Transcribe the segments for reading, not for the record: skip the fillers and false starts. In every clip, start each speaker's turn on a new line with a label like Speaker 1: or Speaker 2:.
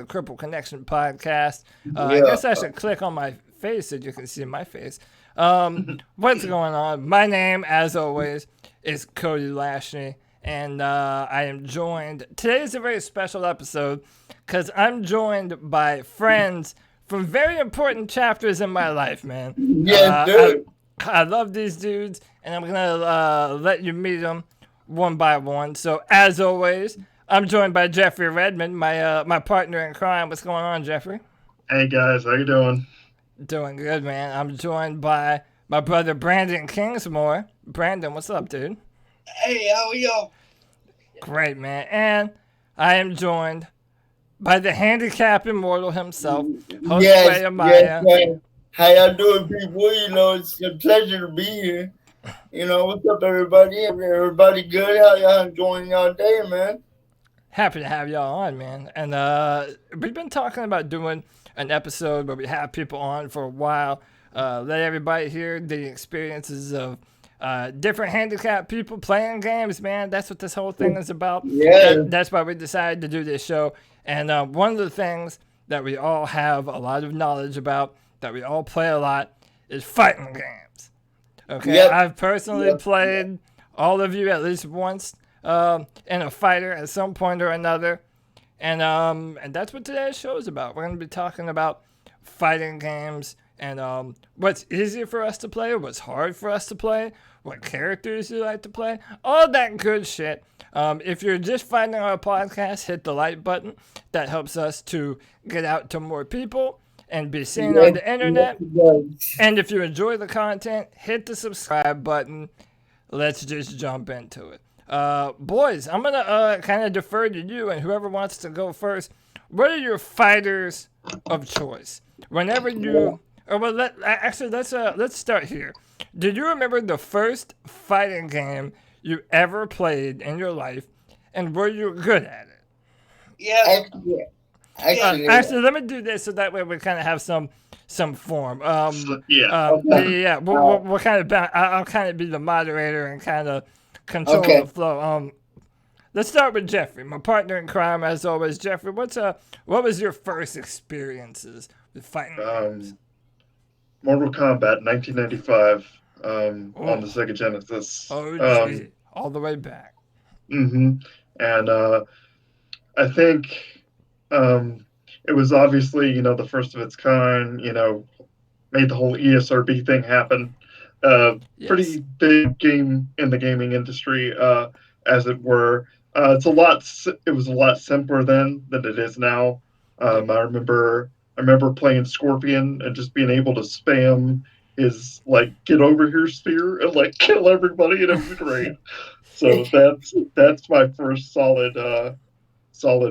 Speaker 1: the Cripple Connection podcast. I
Speaker 2: Yeah.
Speaker 1: guess I should click on my face so you can see my face. What's going on? My name, as always, is Cody Lashley, and I am joined. Today is a very special episode because I'm joined by friends from very important chapters in my life, man.
Speaker 2: Yes, sir.
Speaker 1: I love these dudes, and I'm gonna let you meet them one by one. So, as always, I'm joined by Jeffrey Redmond, my partner in crime. What's going on, Jeffrey?
Speaker 3: Hey guys, how you doing?
Speaker 1: Doing good, man. I'm joined by my brother Brandon Kingsmore. Brandon, what's up, dude?
Speaker 4: Hey, how are y'all?
Speaker 1: Great, man. And I am joined by the handicap immortal himself, Josue
Speaker 2: Yes,
Speaker 1: Amaya.
Speaker 2: man. How y'all doing, people? It's a pleasure to be here. What's up, everybody? Everybody good? How y'all enjoying y'all day, man?
Speaker 1: Happy to have y'all on, man. And we've been talking about doing an episode where we have people on for a while. Let everybody hear the experiences of different handicapped people playing games, man. That's what this whole thing is about.
Speaker 2: Yeah.
Speaker 1: That's why we decided to do this show. And one of the things that we all have a lot of knowledge about, that we all play a lot, is fighting games. Okay,
Speaker 2: Yep.
Speaker 1: I've personally played all of you at least once in a fighter at some point or another. And that's what today's show is about. We're going to be talking about fighting games and what's easy for us to play, what's hard for us to play, what characters you like to play, all that good shit. If you're just finding our podcast, hit the like button. That helps us to get out to more people and be seen on the internet. And if you enjoy the content, hit the subscribe button. Let's just jump into it. Boys, I'm going to kind of defer to you and whoever wants to go first. What are your fighters of choice? Whenever you... Or well, let's start here. Did you remember the first fighting game you ever played in your life, and were you good at it?
Speaker 4: Yeah.
Speaker 2: Actually,
Speaker 1: Let me do this so that way we kind of have some form.
Speaker 3: Yeah.
Speaker 1: Yeah. We'll kind of I'll kind of be the moderator and kind of control the flow. Let's start with Jeffrey, my partner in crime, as always. Jeffrey, what was your first experiences with fighting games?
Speaker 3: Mortal Kombat 1995 on the Sega Genesis.
Speaker 1: Oh, gee. All the way back.
Speaker 3: And I think it was obviously, the first of its kind, made the whole ESRB thing happen. Pretty big game in the gaming industry, as it were. It was a lot simpler then than it is now. I remember playing Scorpion and just being able to spam his get over here spear and kill everybody, and it was great. So that's my first solid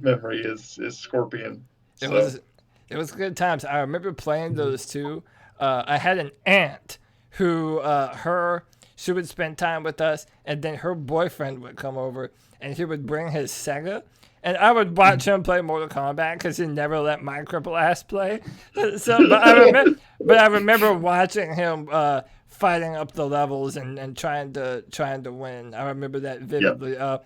Speaker 3: memory is Scorpion.
Speaker 1: It was good times. I remember playing those two. I had an aunt who she would spend time with us, and then her boyfriend would come over and he would bring his Sega. And I would watch him play Mortal Kombat because he never let my cripple ass play. But I remember watching him fighting up the levels and trying to win. I remember that vividly. Yep.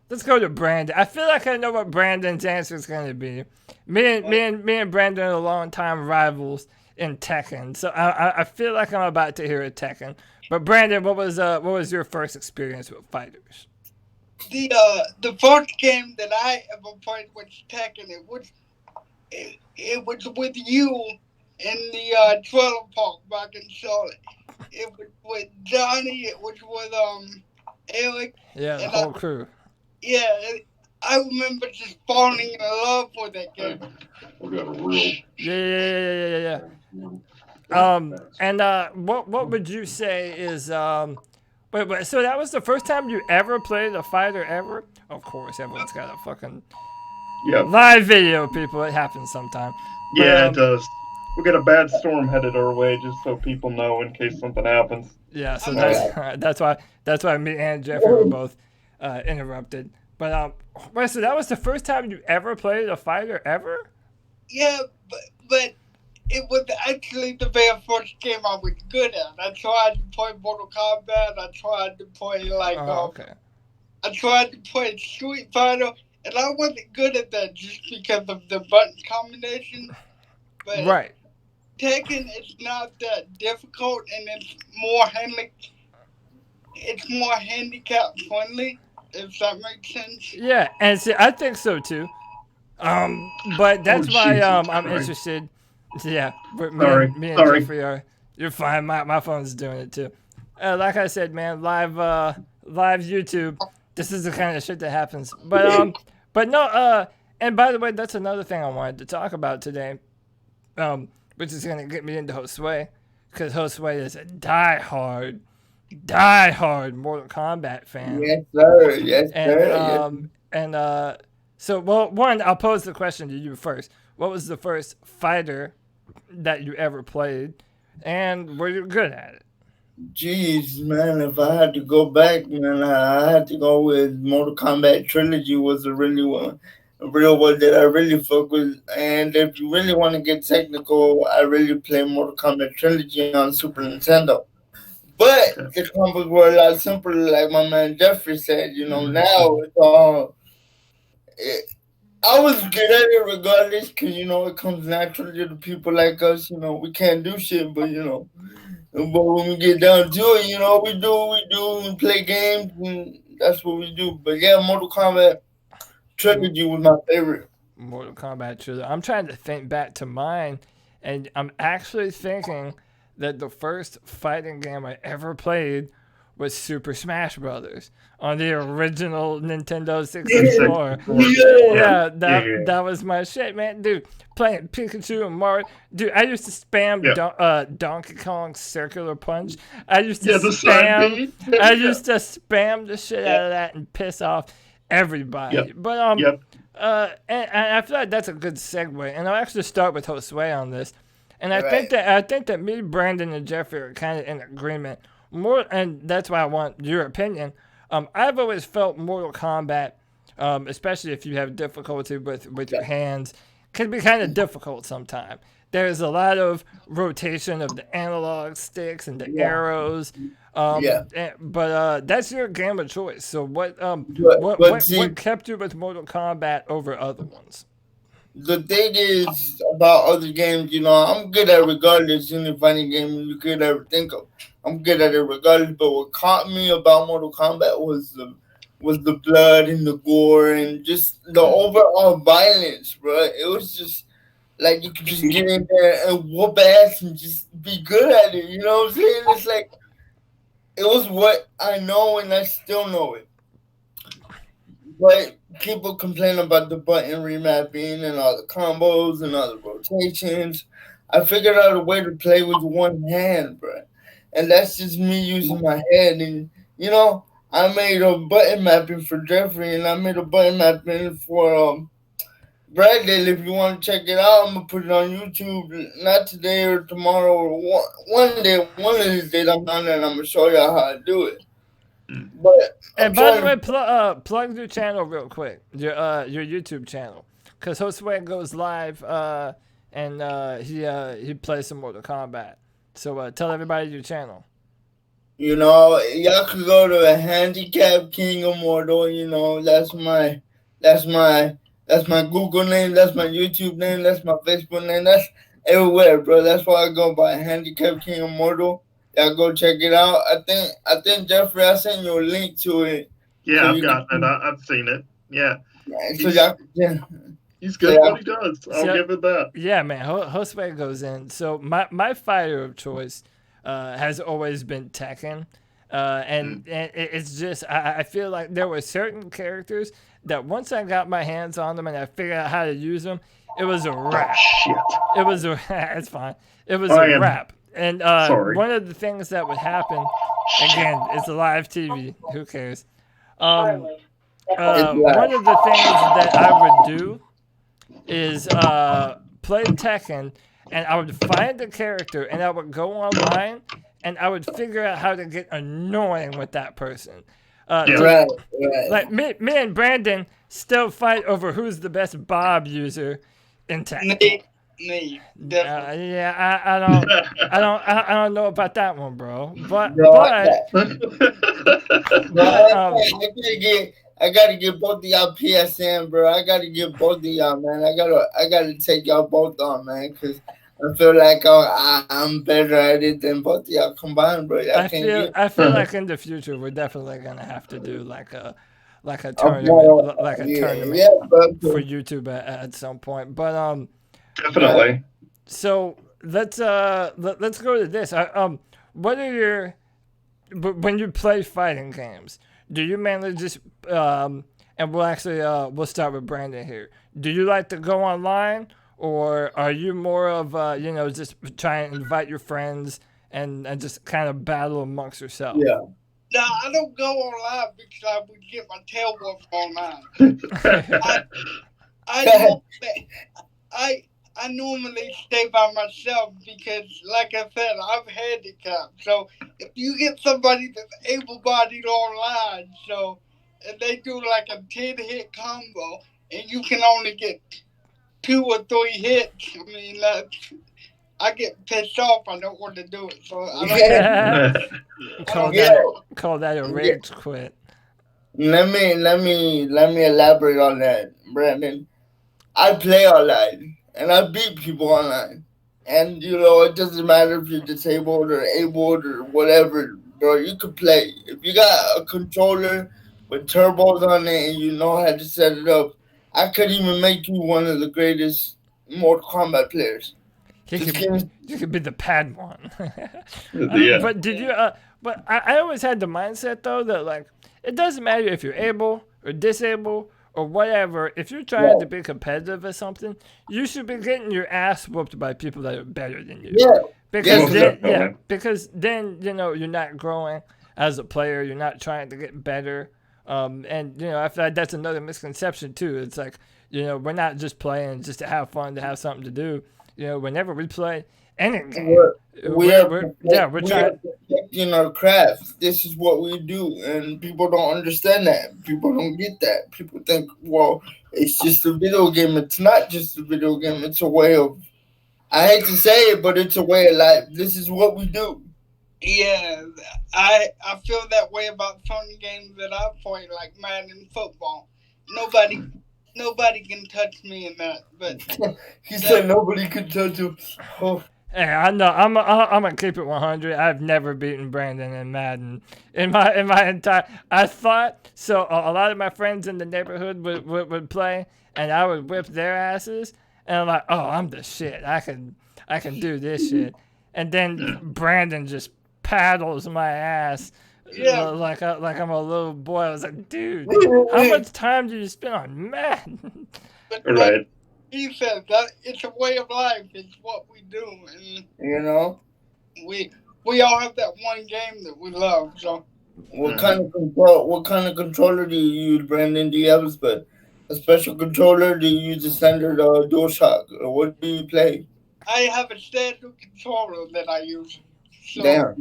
Speaker 1: Let's go to Brandon. I feel like I know what Brandon's answer is going to be. Me and Brandon are longtime rivals in Tekken, so I feel like I'm about to hear a Tekken. But Brandon, what was your first experience with fighters?
Speaker 4: The first game that I ever played was Tekken. It was with you in the trailer park back in Charlotte. It was with Johnny. It was with Eric.
Speaker 1: Yeah, the whole crew.
Speaker 4: Yeah, I remember just falling in love with that game.
Speaker 3: We got a real.
Speaker 1: Yeah. And what would you say is Wait, so that was the first time you ever played a fighter ever? Of course, everyone's got a fucking live video, people. It happens sometime.
Speaker 3: Yeah, it does. We got a bad storm headed our way, just so people know in case something happens.
Speaker 1: Yeah, so that's why me and Jeffrey were both interrupted. But wait, so that was the first time you ever played a fighter ever?
Speaker 4: Yeah, but it was actually the very first game I was good at. I tried to play Mortal Kombat. I tried to play I tried to play Street Fighter, and I wasn't good at that just because of the button combination. But
Speaker 1: Right.
Speaker 4: Tekken is not that difficult, and it's more handicap friendly. If that makes sense.
Speaker 1: Yeah, and see, I think so too. But
Speaker 3: Oh
Speaker 1: that's why
Speaker 3: Jesus
Speaker 1: I'm
Speaker 3: Christ!
Speaker 1: interested. Yeah, but
Speaker 3: Sorry,
Speaker 1: me and
Speaker 3: sorry.
Speaker 1: Jeffrey are. You're fine. My phone's doing it too. Like I said, man, live YouTube. This is the kind of shit that happens. But no. And by the way, that's another thing I wanted to talk about today. Which is gonna get me into Josue, because Josue is a diehard Mortal Kombat fan.
Speaker 2: Yes, sir. Yes,
Speaker 1: And
Speaker 2: sir. Yes.
Speaker 1: so well, one, I'll pose the question to you first. What was the first fighter that you ever played, and were you good at it?
Speaker 2: Jeez, man, if I had to go back, man, I had to go with Mortal Kombat Trilogy was a really one, a real one that I really fuck with. And if you really want to get technical, I really play Mortal Kombat Trilogy on Super Nintendo. But
Speaker 3: Okay.
Speaker 2: the combos were a lot simpler, like my man Jeffrey said. Now
Speaker 3: Mhm.
Speaker 2: it's all. It, I was good at it regardless, because it comes naturally to people like us. We can't do shit, but. But when we get down to it, we do what we do. We play games, and that's what we do. But yeah, Mortal Kombat Trilogy was my favorite.
Speaker 1: Mortal Kombat Trilogy. I'm trying to think back to mine, and I'm actually thinking that the first fighting game I ever played was Super Smash Brothers on the original Nintendo 64.
Speaker 3: 64.
Speaker 2: Yeah.
Speaker 1: Yeah,
Speaker 3: Yeah.
Speaker 1: that was my shit, man. Dude, playing Pikachu and Mario. Dude, I used to spam
Speaker 3: Yeah.
Speaker 1: Donkey Kong's circular punch. I used to
Speaker 3: Yeah, the side
Speaker 1: spam.
Speaker 3: B.
Speaker 1: I
Speaker 3: Yeah.
Speaker 1: used to spam the shit out of that and piss off everybody.
Speaker 3: Yep.
Speaker 1: But
Speaker 3: Yep.
Speaker 1: and I feel like that's a good segue. And I'll actually start with Josue on this. And
Speaker 2: Right.
Speaker 1: I think that me, Brandon, and Jeffrey are kind of in agreement. More, and that's why I want your opinion. I've always felt Mortal Kombat, especially if you have difficulty with your hands, can be kind of difficult sometimes. There's a lot of rotation of the analog sticks and the
Speaker 2: Yeah.
Speaker 1: arrows.
Speaker 2: Yeah.
Speaker 1: But that's your game of choice. So
Speaker 2: But see,
Speaker 1: what kept you with Mortal Kombat over other ones?
Speaker 2: the thing is about other games, I'm good at regardless any fighting game you could ever think of. I'm good at it regardless. But what caught me about Mortal Kombat was the blood and the gore and just the overall violence, bro. It was just like you could just get in there and whoop ass and just be good at it. You know what I'm saying? It's like it was what I know and I still know it. But people complain about the button remapping and all the combos and all the rotations. I figured out a way to play with one hand, bro. And that's just me using my head. And, I made a button mapping for Jeffrey and I made a button mapping for Bradley. If you want to check it out, I'm going to put it on YouTube. Not today or tomorrow or one day. One of these days I'm on there and I'm going to show y'all how I do it. But I'm
Speaker 1: And by the
Speaker 2: trying
Speaker 1: way,
Speaker 2: to.
Speaker 1: plug your channel real quick, your YouTube channel, because Josue goes live and he plays some Mortal Kombat. So tell everybody your channel.
Speaker 2: Y'all could go to a handicap king immortal. That's my Google name. That's my YouTube name. That's my Facebook name. That's everywhere, bro. That's why I go by handicap king immortal. Y'all go check it out. I think Jeffrey, I sent you a link to it, so
Speaker 3: Yeah, I've
Speaker 2: you
Speaker 3: got it.
Speaker 2: can.
Speaker 3: I've seen it. Yeah,
Speaker 2: So
Speaker 3: he's
Speaker 2: y'all, yeah,
Speaker 3: he's
Speaker 2: so
Speaker 3: good at what
Speaker 2: y'all,
Speaker 3: he does. I'll
Speaker 1: So
Speaker 3: give it that.
Speaker 1: yeah, man, Josue goes in. So my fighter of choice has always been Tekken. And it's just I feel like there were certain characters that once I got my hands on them and I figured out how to use them, it was a
Speaker 3: Oh
Speaker 1: wrap.
Speaker 3: shit!
Speaker 1: It was a it's fine. It was a
Speaker 3: Brian,
Speaker 1: wrap. And
Speaker 3: sorry.
Speaker 1: one of the things that would happen, again, it's a live TV. Who cares? Um,
Speaker 2: it's
Speaker 1: one
Speaker 2: like,
Speaker 1: of the things that I would do is play Tekken, and I would find the character, and I would go online, and I would figure out how to get annoying with that person.
Speaker 3: Yeah.
Speaker 2: right, right.
Speaker 1: Like me and Brandon still fight over who's the best Bob user in Tekken.
Speaker 4: Me, definitely.
Speaker 1: Yeah, I don't know about that one, bro.
Speaker 2: Bro,
Speaker 1: But
Speaker 2: I
Speaker 1: um,
Speaker 2: can't get I gotta get both of y'all PSN, bro. I gotta get both of y'all, man. I gotta take y'all both on, man, because I feel like I'm better at it than both of y'all combined, bro. Y'all can't get
Speaker 1: I feel like in the future we're definitely gonna have to do like a
Speaker 2: a
Speaker 1: tournament,
Speaker 2: yeah, yeah,
Speaker 1: for
Speaker 2: bro.
Speaker 1: YouTube at some point. But
Speaker 2: Yeah.
Speaker 3: Definitely.
Speaker 1: so let's go to this. What are your when you play fighting games? Do you mainly just and we'll start with Brandon here. Do you like to go online, or are you more of just try and invite your friends and just kind of battle amongst yourself?
Speaker 2: Yeah.
Speaker 4: No, I don't go online because I would get my tail whooped online. I normally, I I normally stay by myself because, like I said, I'm handicapped. So if you get somebody that's able-bodied online, and they do like a 10-hit combo, and you can only get 2 or 3 hits, I mean, I get pissed off. I don't want to do it, so I don't. I
Speaker 1: call
Speaker 4: don't
Speaker 2: Yeah.
Speaker 1: that
Speaker 4: care.
Speaker 1: call that a
Speaker 2: Yeah.
Speaker 1: rage quit.
Speaker 2: Let me elaborate on that, Brandon. I play online and I beat people online. And it doesn't matter if you're disabled or able or whatever, bro. You can play. If you got a controller with turbos on it and you know how to set it up, I could even make you one of the greatest Mortal Kombat players.
Speaker 1: He
Speaker 2: Just
Speaker 1: could
Speaker 2: give me.
Speaker 1: you could be the pad one.
Speaker 3: Yeah.
Speaker 1: But did you? But I always had the mindset though that like it doesn't matter if you're able or disabled or whatever. If you're trying
Speaker 2: Yeah,
Speaker 1: to be competitive at something, you should be getting your ass whooped by people that are better than you.
Speaker 2: yeah, yeah.
Speaker 1: Because
Speaker 3: Most
Speaker 2: Because
Speaker 3: definitely.
Speaker 1: you're not growing as a player. You're not trying to get better. And I feel like that's another misconception too. It's like we're not just playing just to have fun, to have something to do. Whenever we play any game,
Speaker 2: we're
Speaker 1: we're
Speaker 2: we are
Speaker 1: trying.
Speaker 2: perfecting our craft. This is what we do, and people don't understand that. People don't get that. People think, well, it's just a video game. It's not just a video game. It's a way of. I hate to say it, but it's a way of life. This is what we do.
Speaker 4: Yeah, I feel that way about some games that I play, like Madden football. Nobody nobody can touch me in that. But
Speaker 2: He
Speaker 4: that
Speaker 2: said nobody could touch him. Oh,
Speaker 1: Hey, I know. I'm gonna keep it 100. I've never beaten Brandon in Madden in my entire. I thought so. A lot of my friends in the neighborhood would play, and I would whip their asses. And I'm like, oh, I'm the shit. I can do this shit. And then Brandon just paddles my ass
Speaker 4: yeah,
Speaker 1: like I'm a little boy. I was like, dude, how much time do you spend on Madden?
Speaker 4: but like
Speaker 3: Right.
Speaker 4: he said, that it's a way of life. It's what we do, and
Speaker 2: you know
Speaker 4: we we all have that one game that we love. So
Speaker 2: what
Speaker 3: Hmm.
Speaker 2: kind of control? What kind of controller do you use, Brandon? Do you have a special controller? Do you use a standard DualShock? Or what do you play?
Speaker 4: I have a standard controller that I use. So
Speaker 2: Damn,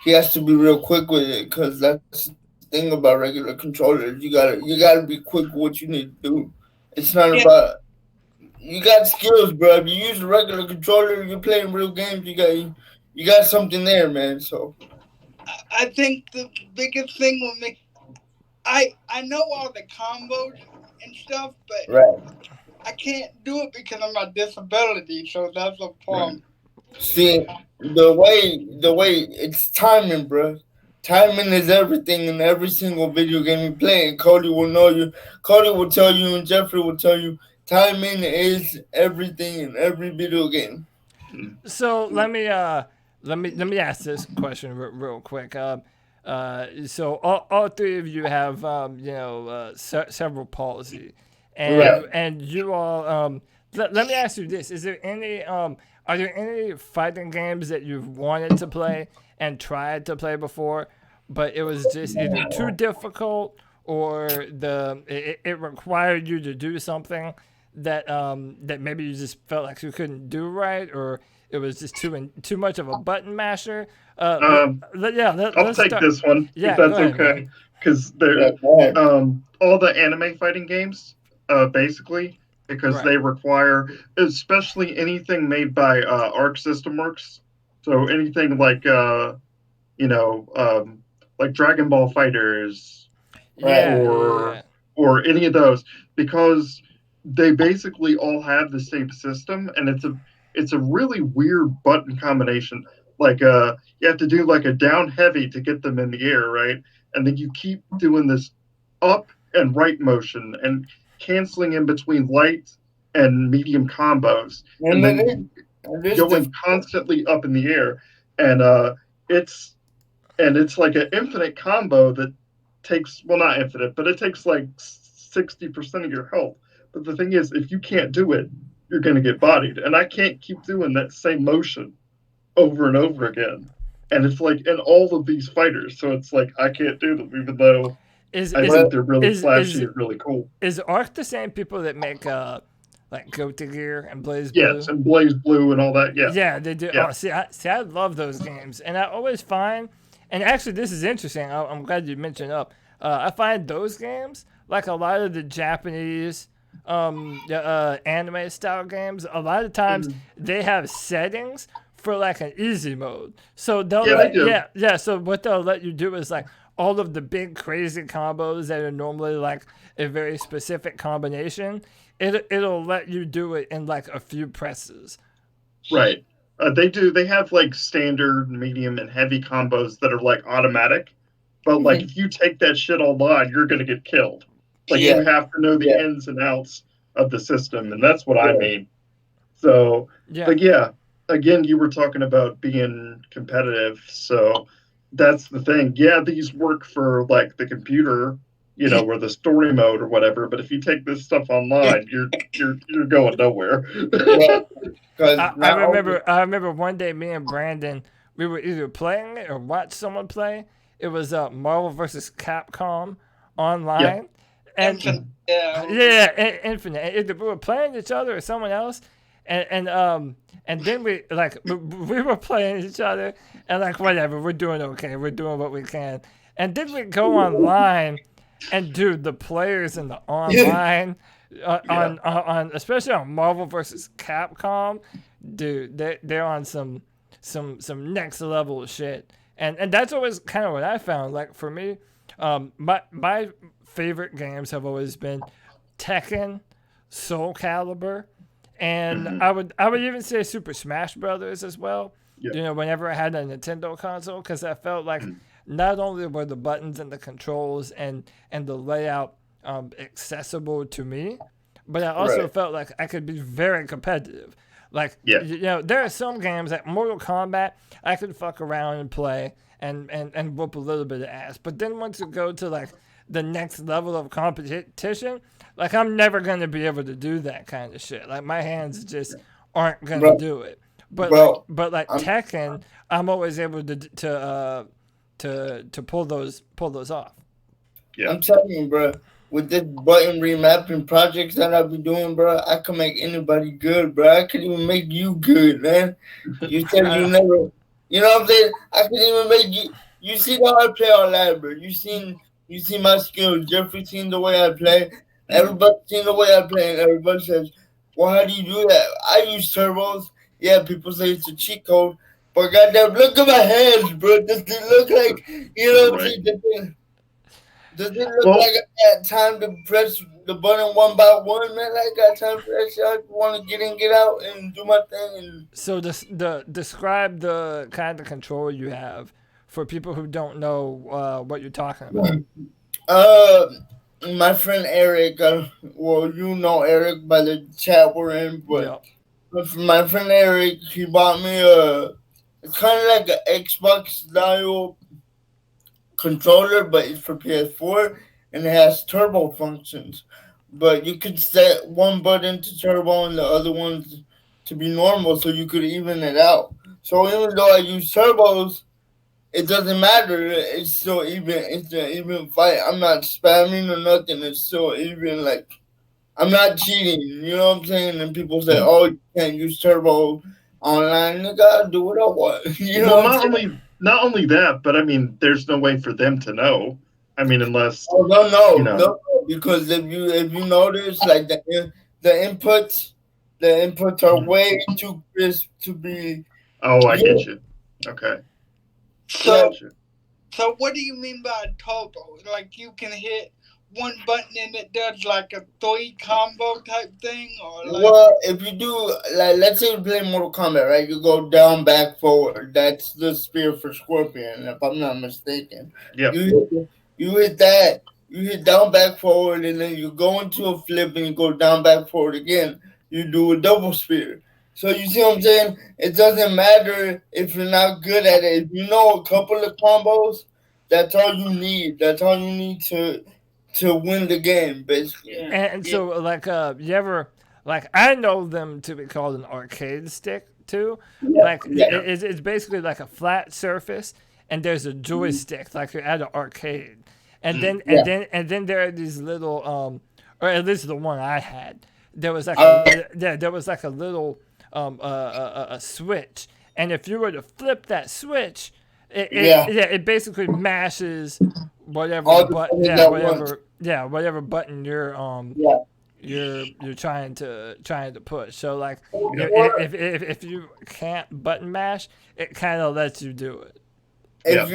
Speaker 2: he has to be real quick with it because that's the thing about regular controllers. You gotta be quick with what you need to do. It's not
Speaker 4: yeah,
Speaker 2: about you got skills, bro. If you use a regular controller, you're playing real games. You got something there, man. So
Speaker 4: I think the biggest thing with me, I know all the combos and stuff, but
Speaker 2: right,
Speaker 4: I can't do it because of my disability. So that's a
Speaker 2: right.
Speaker 4: problem.
Speaker 2: See the way it's timing, bro. Timing is everything in every single video game you play. And Cody will know you. Cody will tell you, and Jeffrey will tell you. Timing is everything in every video game.
Speaker 1: So let me ask this question real quick. So all three of you have several palsy,
Speaker 2: Right.
Speaker 1: and you all let me ask you this: Is there any are there any fighting games that you've wanted to play and tried to play before, but it was just either too difficult or it required you to do something that maybe you just felt like you couldn't do right, or it was just too much of a button masher.
Speaker 3: I'll
Speaker 1: Let's
Speaker 3: take
Speaker 1: start.
Speaker 3: this one if
Speaker 1: Yeah, go
Speaker 3: that's
Speaker 1: ahead, man.
Speaker 3: okay, because
Speaker 2: Yeah,
Speaker 3: they're
Speaker 2: go ahead.
Speaker 3: all the anime fighting games, basically, because
Speaker 1: Right.
Speaker 3: they require, especially anything made by Arc System Works. So anything like you know, like Dragon Ball Fighters,
Speaker 1: Yeah,
Speaker 3: or any of those, because they basically all have the same system, and it's a really weird button combination. Like you have to do like a down heavy to get them in the air, right? And then you keep doing this up and right motion and canceling in between light and medium combos, and
Speaker 2: And
Speaker 3: then
Speaker 2: it is
Speaker 3: going
Speaker 2: difficult.
Speaker 3: constantly up in the air. And it's it's like an infinite combo that takes, well, not infinite, but it takes like 60% of your health. But the thing is, if you can't do it, you're going to get bodied. And I can't keep doing that same motion over and over again. And it's like in all of these fighters, so it's like I can't do them, even though
Speaker 1: is
Speaker 3: I
Speaker 1: is
Speaker 3: think they're really
Speaker 1: is
Speaker 3: flashy
Speaker 1: is
Speaker 3: and really cool.
Speaker 1: is Arc the same people that make like Guilty Gear and Blaze
Speaker 3: Yes,
Speaker 1: Blue?
Speaker 3: and Blaze Blue and all that. Yeah,
Speaker 1: Yeah, they do.
Speaker 3: yeah.
Speaker 1: Oh, see, I love those games, and I always find, and actually, this is interesting. I'm glad you mentioned up. I find those games like a lot of the Japanese anime style games. A lot of times they have settings for like an easy mode, so they'll
Speaker 3: Yeah, they do.
Speaker 1: yeah. So what they'll let you do is like all of the big crazy combos that are normally like a very specific combination. It'll let you do it in like a few presses.
Speaker 3: Right. They do. They have like standard, medium, and heavy combos that are like automatic. But like if you take that shit online, you're gonna get killed. Like
Speaker 2: Yeah.
Speaker 3: you have to know the
Speaker 2: Yeah.
Speaker 3: ins and outs of the system, and that's what I
Speaker 2: Yeah.
Speaker 3: mean. So,
Speaker 1: Yeah.
Speaker 3: but yeah, again, you were talking about being competitive. So that's the thing. Yeah, these work for like the computer, or the story mode or whatever. But if you take this stuff online, you're going nowhere.
Speaker 2: Yeah. Because
Speaker 1: I remember one day me and Brandon, we were either playing it or watched someone play. It was Marvel versus Capcom online, and
Speaker 4: Infinite. Yeah.
Speaker 1: yeah, Infinite. Either we were playing each other or someone else, and then we were playing each other, and like whatever, we're doing okay, we're doing what we can, and then we go online, and dude, the players in the online. On especially on Marvel versus Capcom, dude, they're on some next level shit, and that's always kind of what I found. Like for me, my favorite games have always been Tekken, Soul Calibur, and I would even say Super Smash Brothers as well.
Speaker 3: Yeah.
Speaker 1: Whenever I had a Nintendo console, because I felt like not only were the buttons and the controls and the layout accessible to me, but I also felt like I could be very competitive. Like, there are some games like Mortal Kombat I could fuck around and play and whoop a little bit of ass. But then once you go to like the next level of competition, like I'm never gonna be able to do that kind of shit. Like my hands just aren't gonna do it. But like Tekken, I'm always able to pull those off.
Speaker 3: Yeah.
Speaker 2: I'm telling you, bro. With this button remapping projects that I've been doing, bro, I can make anybody good, bro. I can even make you good, man. You said you never, you know what I'm saying? I can even make you. You see how I play all that, bro. You seen my skills. Jeffrey seen the way I play. Everybody seen the way I play, and everybody says, "Well, how do you do that?" I use turbos. Yeah, people say it's a cheat code, but goddamn, look at my hands, bro. Does it look like what I'm saying? Does it look like I got time to press the button one by one, man? I got time for that shit. I want to get in, get out, and do my thing.
Speaker 1: So describe the kind of control you have for people who don't know what you're talking about.
Speaker 2: My friend Eric, well, you know Eric by the chat we're in, but my friend Eric, he bought me it's kind of like an Xbox style controller, but it's for PS4 and it has turbo functions. But you could set one button to turbo and the other ones to be normal, so you could even it out. So even though I use turbos, it doesn't matter. It's still even. It's an even fight. I'm not spamming or nothing. It's still even. Like I'm not cheating. You know what I'm saying? And people say, "Oh, you can't use turbo online." Nigga, I do what I want. You know what I'm saying?
Speaker 3: Not only that, but I mean, there's no way for them to know. I mean, unless
Speaker 2: no, because if you notice, like the inputs are way too crisp to be.
Speaker 3: Oh, I get you. Okay.
Speaker 4: So, So what do you mean by turbo? Like you can hit one button and it does like a 3 combo type thing, or like?
Speaker 2: Well, if you do, like, let's say you play Mortal Kombat, right? You go down, back, forward. That's the spear for Scorpion, if I'm not mistaken.
Speaker 3: Yep.
Speaker 2: You hit that. You hit down, back, forward, and then you go into a flip and you go down, back, forward again. You do a double spear. So you see what I'm saying? It doesn't matter if you're not good at it. If you know a couple of combos, that's all you need. That's all you need to win the game, basically.
Speaker 1: And so, like, you ever, like, I know them to be called an arcade stick too. Like, it's basically like a flat surface, and there's a joystick, like you're at an arcade. And then there are these little, or at least the one I had. There was like there was like a little a switch, and if you were to flip that switch, it basically mashes whatever whatever button you're trying to push. So like if you can't button mash, it kind of lets you do it.
Speaker 2: If